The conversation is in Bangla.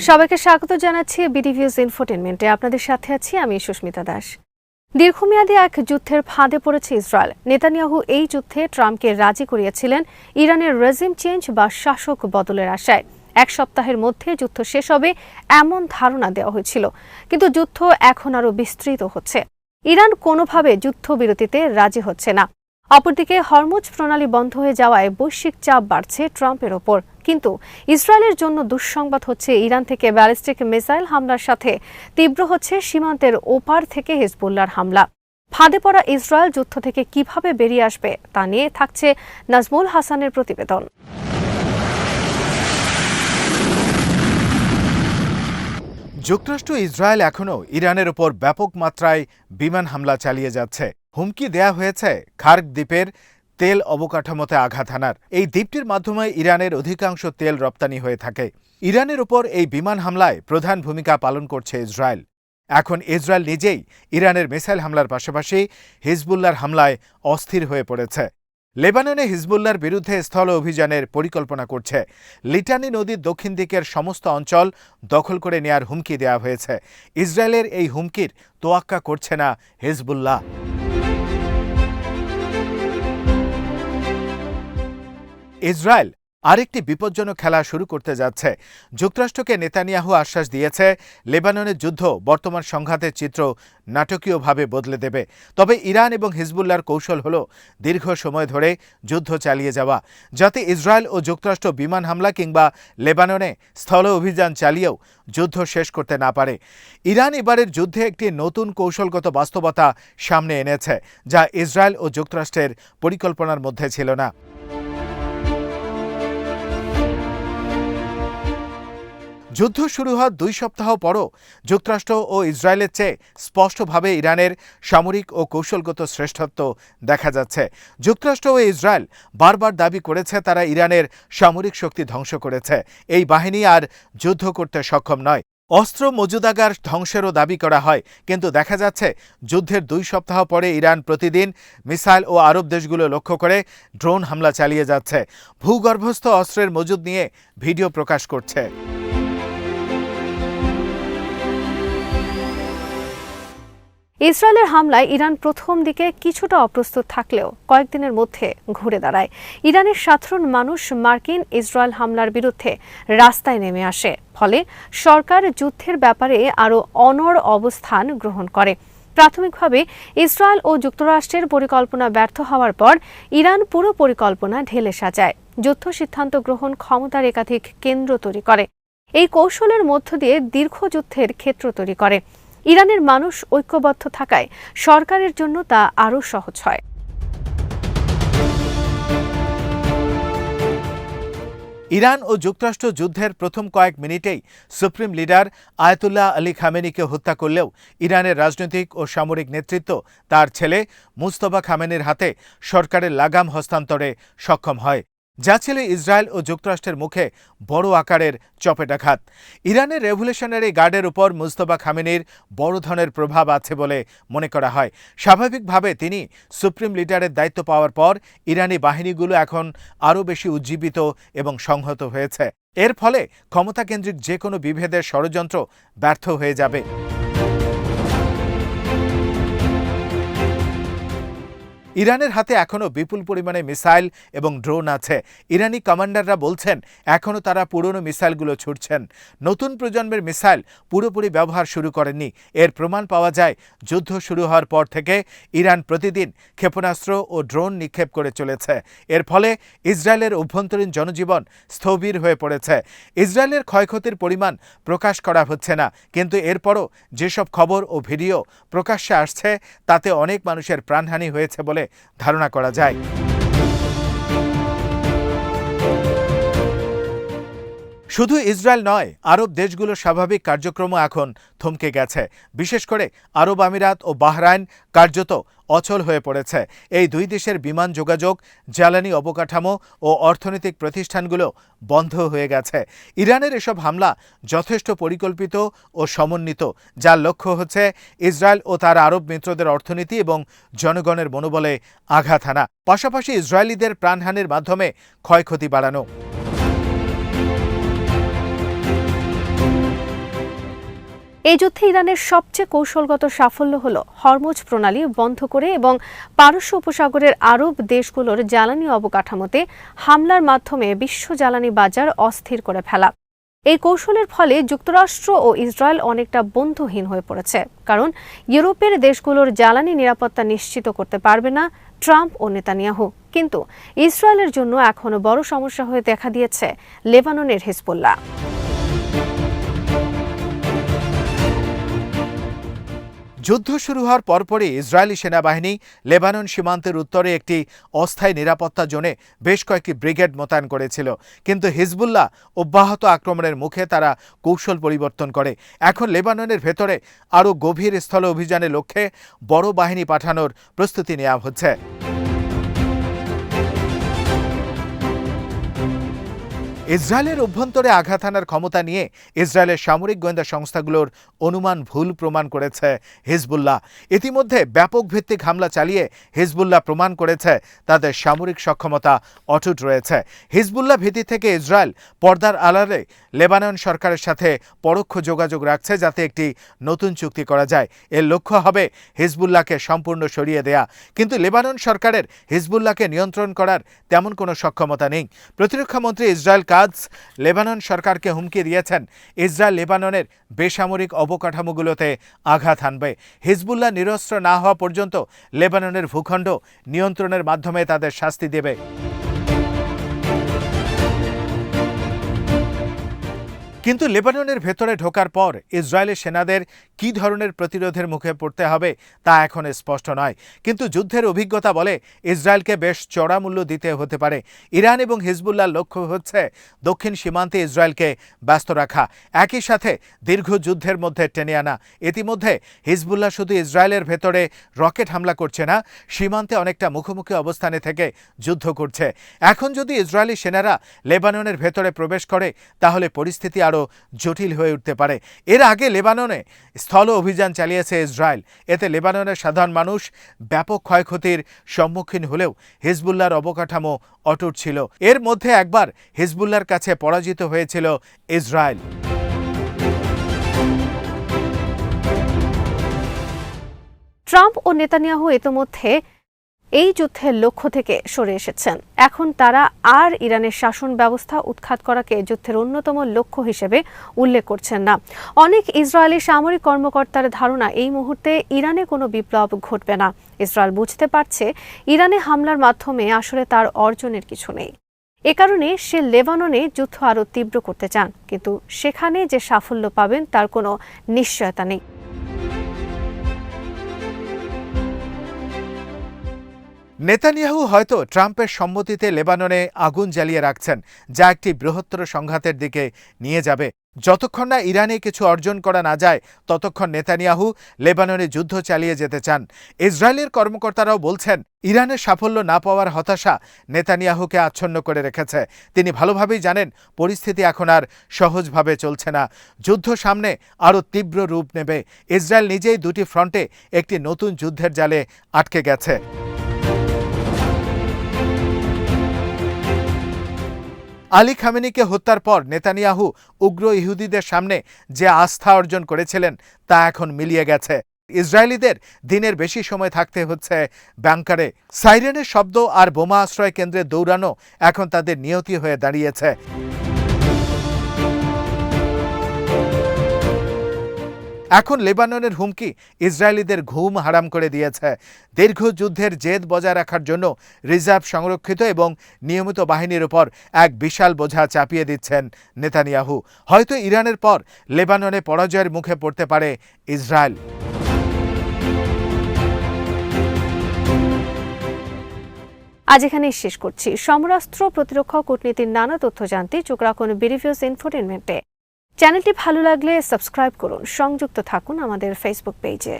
সবাইকে স্বাগত জানাচ্ছি বিডিভিউজ ইনফোটেনমেন্টে। আপনাদের সাথে আছি আমি সুস্মিতা দাস। দীর্ঘমেয়াদী এক যুদ্ধের ফাঁদে পড়েছে ইসরায়েল। নেতানিয়াহু এই যুদ্ধে ট্রাম্পকে রাজি করিয়েছিলেন ইরানের রেজিম চেঞ্জ বা শাসক বদলের আশায়। এক সপ্তাহের মধ্যে যুদ্ধ শেষ হবে এমন ধারণা দেওয়া হয়েছিল, কিন্তু যুদ্ধ এখন আরও বিস্তৃত হচ্ছে। ইরান কোনোভাবে যুদ্ধবিরতিতে রাজি হচ্ছে না। অপরদিকে হরমুজ প্রণালী বন্ধ হয়ে যাওয়ায় বৈশ্বিক চাপ বাড়ছে ট্রাম্পের ওপর। কিন্তু ইসরায়েলের জন্য দুঃসংবাদ হচ্ছে, ইরান থেকে ব্যালিস্টিক মিসাইল হামলার সাথে তীব্র হচ্ছে সীমান্তের ওপার থেকে হিজবুল্লাহর হামলা। ফাঁদে পড়া ইসরায়েল যুদ্ধ থেকে কিভাবে বেরিয়ে আসবে তা নিয়ে থাকছে নাজমুল হাসানের প্রতিবেদন। যুক্তরাষ্ট্র ইসরায়েল এখনও ইরানের ওপর ব্যাপক মাত্রায় বিমান হামলা চালিয়ে যাচ্ছে। হুমকি দেয়া হয়েছে খার্ক দ্বীপের তেল অবকাঠামোতে আঘাত হানার। এই দ্বীপটির মাধ্যমে ইরানের অধিকাংশ তেল রপ্তানি হয়ে থাকে। ইরানের ওপর এই বিমান হামলায় প্রধান ভূমিকা পালন করছে ইসরায়েল। এখন ইসরায়েল নিজেই ইরানের মিসাইল হামলার পাশাপাশি হিজবুল্লাহর হামলায় অস্থির হয়ে পড়েছে। লেবাননে হিজবুল্লাহর বিরুদ্ধে স্থল অভিযানের পরিকল্পনা করছে। লিটানি নদীর দক্ষিণ দিকের সমস্ত অঞ্চল দখল করে নেয়ার হুমকি দেওয়া হয়েছে। ইসরায়েলের এই হুমকির তোয়াক্কা করছে না হিজবুল্লাহ। ইসরায়েল আরেকটি বিপজ্জনক খেলা শুরু করতে যাচ্ছে। যুক্তরাষ্ট্রকে নেতানিয়াহু আশ্বাস দিয়েছে, লেবাননের যুদ্ধ বর্তমান সংঘাতের চিত্র নাটকীয়ভাবে বদলে দেবে। তবে ইরান এবং হিজবুল্লাহর কৌশল হল দীর্ঘ সময় ধরে যুদ্ধ চালিয়ে যাওয়া, যাতে ইসরায়েল ও যুক্তরাষ্ট্র বিমান হামলা কিংবা লেবাননে স্থল অভিযান চালিয়েও যুদ্ধ শেষ করতে না পারে। ইরান এবারের যুদ্ধে একটি নতুন কৌশলগত বাস্তবতা সামনে এনেছে, যা ইসরায়েল ও যুক্তরাষ্ট্রের পরিকল্পনার মধ্যে ছিল না। যুদ্ধ শুরু হওয়ার 2 সপ্তাহ পরও যুক্তরাষ্ট্র ও ইসরায়েলের চেয়ে স্পষ্টভাবে ইরানের সামরিক ও কৌশলগত শ্রেষ্ঠত্ব দেখা যাচ্ছে। যুক্তরাষ্ট্র ও ইসরায়েল বারবার দাবি করেছে তারা ইরানের সামরিক শক্তি ধ্বংস করেছে। এই বাহিনী আর যুদ্ধ করতে সক্ষম নয়। অস্ত্র মজুদাগার ধ্বংসেরও দাবি করা হয়, কিন্তু দেখা যাচ্ছে যুদ্ধের 2 সপ্তাহ পরে ইরান প্রতিদিন মিসাইল ও আরব দেশগুলো লক্ষ্য করে ড্রোন হামলা চালিয়ে যাচ্ছে। ভূগর্ভস্থ অস্ত্রের মজুদ নিয়ে ভিডিও প্রকাশ করছে। ইসরায়েলের হামলায় ইরান প্রথম দিকে কিছুটা অপ্রস্তুত থাকলেও কয়েকদিনের মধ্যে ঘুরে দাঁড়ায়। ইরানের সাধারণ মানুষ মার্কিন ইসরায়েল হামলার বিরুদ্ধে রাস্তায় নেমে আসে। ফলে সরকার যুদ্ধের ব্যাপারে আরও অনড় অবস্থান গ্রহণ করে। প্রাথমিকভাবে ইসরায়েল ও যুক্তরাষ্ট্রের পরিকল্পনা ব্যর্থ হওয়ার পর ইরান পুরো পরিকল্পনা ঢেলে সাজায়। যুদ্ধ সিদ্ধান্ত গ্রহণ ক্ষমতার একাধিক কেন্দ্র তৈরি করে। এই কৌশলের মধ্য দিয়ে দীর্ঘ যুদ্ধের ক্ষেত্র তৈরি করে। ইরানের মানুষ ঐক্যবদ্ধ থাকায় সরকারের জন্য তা আরও সহজ হয়। ইরান ও যুক্তরাষ্ট্র যুদ্ধের প্রথম কয়েক মিনিটেই সুপ্রিম লিডার আয়াতুল্লাহ আলী খামেনিকে হত্যা করলেও ইরানের রাজনৈতিক ও সামরিক নেতৃত্ব তার ছেলে মুজতবা খামেনির হাতে সরকারের লাগাম হস্তান্তরে সক্ষম হয়, যা ছিল ইসরায়েল ও যুক্তরাষ্ট্রের মুখে বড় আকারের চপেটাঘাত। ইরানের রেভলিউশনারি গার্ডের উপর মুজতবা খামেনির বড় ধরনের প্রভাব আছে বলে মনে করা হয়। স্বাভাবিকভাবে তিনি সুপ্রিম লিডারের দায়িত্ব পাওয়ার পর ইরানি বাহিনীগুলো এখন আরও বেশি উজ্জীবিত এবং সংহত হয়েছে। এর ফলে ক্ষমতাকেন্দ্রিক যে কোনো বিভেদের ষড়যন্ত্র ব্যর্থ হয়ে যাবে। ইরানের হাতে এখনও বিপুল পরিমাণে মিসাইল এবং ড্রোন আছে। ইরানি কমান্ডাররা বলছেন এখনও তারা পুরনো মিসাইলগুলো ছুটছেন। নতুন প্রজন্মের মিসাইল পুরোপুরি ব্যবহার শুরু করেননি। এর প্রমাণ পাওয়া যায় যুদ্ধ শুরু হওয়ার পর থেকে ইরান প্রতিদিন ক্ষেপণাস্ত্র ও ড্রোন নিক্ষেপ করে চলেছে। এর ফলে ইসরায়েলের অভ্যন্তরীণ জনজীবন স্থবির হয়ে পড়েছে। ইসরায়েলের ক্ষয়ক্ষতির পরিমাণ প্রকাশ করা হচ্ছে না, কিন্তু এরপরও যেসব খবর ও ভিডিও প্রকাশ্যে আসছে তাতে অনেক মানুষের প্রাণহানি হয়েছে বলে ধারণা করা যায়। শুধু ইসরায়েল নয়, আরব দেশগুলোর স্বাভাবিক কার্যক্রম এখন থমকে গেছে। বিশেষ করে আরব আমিরাত ও বাহরাইন কার্যত অচল হয়ে পড়েছে। এই দুই দেশের বিমান যোগাযোগ, জ্বালানি অবকাঠামো ও অর্থনৈতিক প্রতিষ্ঠানগুলো বন্ধ হয়ে গেছে। ইরানের এসব হামলা যথেষ্ট পরিকল্পিত ও সমন্বিত, যার লক্ষ্য হচ্ছে ইসরায়েল ও তার আরব মিত্রদের অর্থনীতি এবং জনগণের মনোবলে আঘাত হানা, পাশাপাশি ইসরায়েলিদের প্রাণহানির মাধ্যমে ক্ষয়ক্ষতি বাড়ানো। এই যুদ্ধে ইরানের সবচেয়ে কৌশলগত সাফল্য হল হরমুজ প্রণালী বন্ধ করে এবং পারস্য উপসাগরের আরব দেশগুলোর জ্বালানি অবকাঠামোতে হামলার মাধ্যমে বিশ্ব জ্বালানি বাজার অস্থির করে ফেলা। এই কৌশলের ফলে যুক্তরাষ্ট্র ও ইসরায়েল অনেকটা বন্ধুহীন হয়ে পড়েছে, কারণ ইউরোপের দেশগুলোর জ্বালানি নিরাপত্তা নিশ্চিত করতে পারবে না ট্রাম্প ও নেতানিয়াহু। কিন্তু ইসরায়েলের জন্য এখনো বড় সমস্যা হয়ে দেখা দিয়েছে লেবাননের হিজবুল্লাহ। যুদ্ধ শুরু হওয়ার পরপরই ইসরায়েলি সেনাবাহিনী লেবানন সীমান্তের উত্তরে একটি অস্থায়ী নিরাপত্তা জোনে বেশ কয়েকটি ব্রিগেড মোতায়েন করেছিল, কিন্তু হিজবুল্লাহ অব্যাহত আক্রমণের মুখে তারা কৌশল পরিবর্তন করে। এখন লেবাননের ভেতরে আরও গভীর স্থল অভিযানের লক্ষ্যে বড় বাহিনী পাঠানোর প্রস্তুতি নেওয়া হচ্ছে। ইসরায়েলের অভ্যন্তরে আঘাত হানার ক্ষমতা নিয়ে ইসরায়েলের সামরিক গোয়েন্দা সংস্থাগুলোর অনুমান ভুল প্রমাণ করেছে হিজবুল্লাহ। ইতিমধ্যে ব্যাপক ভিত্তিক হামলা চালিয়ে হিজবুল্লাহ প্রমাণ করেছে তাদের সামরিক সক্ষমতা অটুট রয়েছে। হিজবুল্লাহ ভীতি থেকে ইসরায়েল পর্দার আড়ালে লেবানন সরকারের সাথে পরোক্ষ যোগাযোগ রাখছে, যাতে একটি নতুন চুক্তি করা যায়। এর লক্ষ্য হবে হিজবুল্লাহকে সম্পূর্ণ সরিয়ে দেয়া। কিন্তু লেবানন সরকারের হিজবুল্লাহকে নিয়ন্ত্রণ করার তেমন কোনো সক্ষমতা নেই। প্রতিরক্ষামন্ত্রী ইসরায়েল কাজ লেবানন সরকারকে হুমকি দিয়েছেন ইসরায়েল লেবাননের বেসামরিক অবকাঠামোগুলোতে আঘাত হানবে। হিজবুল্লাহ নিরস্ত্র না হওয়া পর্যন্ত লেবাননের ভূখণ্ড নিয়ন্ত্রণের মাধ্যমে তাদের শাস্তি দেবে। কিন্তু লেবাননের ভেতরে ঢোকার পর ইসরায়েলের সেনাদের কী ধরনের প্রতিরোধের মুখে পড়তে হবে তা এখন স্পষ্ট নয়। কিন্তু যুদ্ধের অভিজ্ঞতা বলে ইসরায়েলকে বেশ চড়া মূল্য দিতে হতে পারে। ইরান এবং হিজবুল্লাহর লক্ষ্য হচ্ছে দক্ষিণ সীমান্তে ইসরায়েলকে ব্যস্ত রাখা, একই সাথে দীর্ঘ যুদ্ধের মধ্যে টেনে আনা। ইতিমধ্যে হিজবুল্লাহ শুধু ইসরায়েলের ভেতরে রকেট হামলা করছে না, সীমান্তে অনেকটা মুখোমুখি অবস্থানে থেকে যুদ্ধ করছে। এখন যদি ইসরায়েলি সেনারা লেবাননের ভেতরে প্রবেশ করে তাহলে পরিস্থিতি আরও জটিল হয়ে উঠতে পারে। এর আগে লেবাননে স্থল অভিযান চালিয়েছে ইসরায়েল। এতে লেবাননের সাধারণ মানুষ ব্যাপক ক্ষয়ক্ষতির সম্মুখীন হলেও হিজবুল্লাহর অবকাঠামো অটুট ছিল। এর মধ্যে একবার হিজবুল্লাহর কাছে পরাজিত হয়েছিল ইসরায়েল। ট্রাম্প ও নেতানিয়াহু ইতোমধ্যে এই যুদ্ধের লক্ষ্য থেকে সরে এসেছেন। এখন তারা আর ইরানের শাসন ব্যবস্থা উৎখাত করাকে যুদ্ধের অন্যতম লক্ষ্য হিসেবে উল্লেখ করছেন না। অনেক ইসরায়েলি সামরিক কর্মকর্তার ধারণা এই মুহূর্তে ইরানে কোনো বিপ্লব ঘটবে না। ইসরায়েল বুঝতে পারছে ইরানে হামলার মাধ্যমে আসলে তার অর্জনের কিছু নেই। এ কারণে সে লেবাননে যুদ্ধ আরও তীব্র করতে চান, কিন্তু সেখানে যে সাফল্য পাবেন তার কোনো নিশ্চয়তা নেই। নেতানিয়াহু হয়তো ট্রাম্পের সম্মতিতে লেবাননে আগুন জ্বালিয়ে রাখছেন, যা একটি বৃহত্তর সংঘাতের দিকে নিয়ে যাবে। যতক্ষণ না ইরানে কিছু অর্জন করা না যায় ততক্ষণ নেতানিয়াহু লেবাননে যুদ্ধ চালিয়ে যেতে চান। ইসরায়েলের কর্মকর্তারাও বলছেন ইরানের সাফল্য না পাওয়ার হতাশা নেতানিয়াহুকে আচ্ছন্ন করে রেখেছে। তিনি ভালোভাবেই জানেন পরিস্থিতি এখন আর সহজভাবে চলছে না। যুদ্ধ সামনে আরও তীব্র রূপ নেবে। ইসরায়েল নিজেই দুটি ফ্রন্টে একটি নতুন যুদ্ধের জালে আটকে গেছে। আলী খামেনিকে হত্যার পর নেতানিয়াহু উগ্র ইহুদিদের সামনে যে আস্থা অর্জন করেছিলেন তা এখন মিলিয়ে গেছে। ইসরায়েলিদের দিনের বেশি সময় থাকতে হচ্ছে ব্যাংকারে। সাইরেনের শব্দ আর বোমা আশ্রয় কেন্দ্রে দৌড়ানো এখন তাদের নিয়তি হয়ে দাঁড়িয়েছে। এখন লেবাননের হুমকি ইসরায়েলিদের ঘুম হারাম করে দিয়েছে। দীর্ঘ যুদ্ধের জেদ বজায় রাখার জন্য রিজার্ভ সংরক্ষিত এবং নিয়মিত বাহিনীর উপর এক বিশাল বোঝা চাপিয়ে দিচ্ছেন নেতানিয়াহু। হয়তো ইরানের পর লেবাননে পরাজয়ের মুখে পড়তে পারে ইসরায়েল। আজ এখানেই শেষ করছি। সমরাস্ত্র, প্রতিরক্ষা ও কূটনীতির নানা তথ্য জানতে চোখ রাখুন বিডিভিউজ ইনফোটেইনমেন্টে। চ্যানেলটি ভালো লাগলে সাবস্ক্রাইব করুন, সংযুক্ত থাকুন আমাদের ফেসবুক পেজে।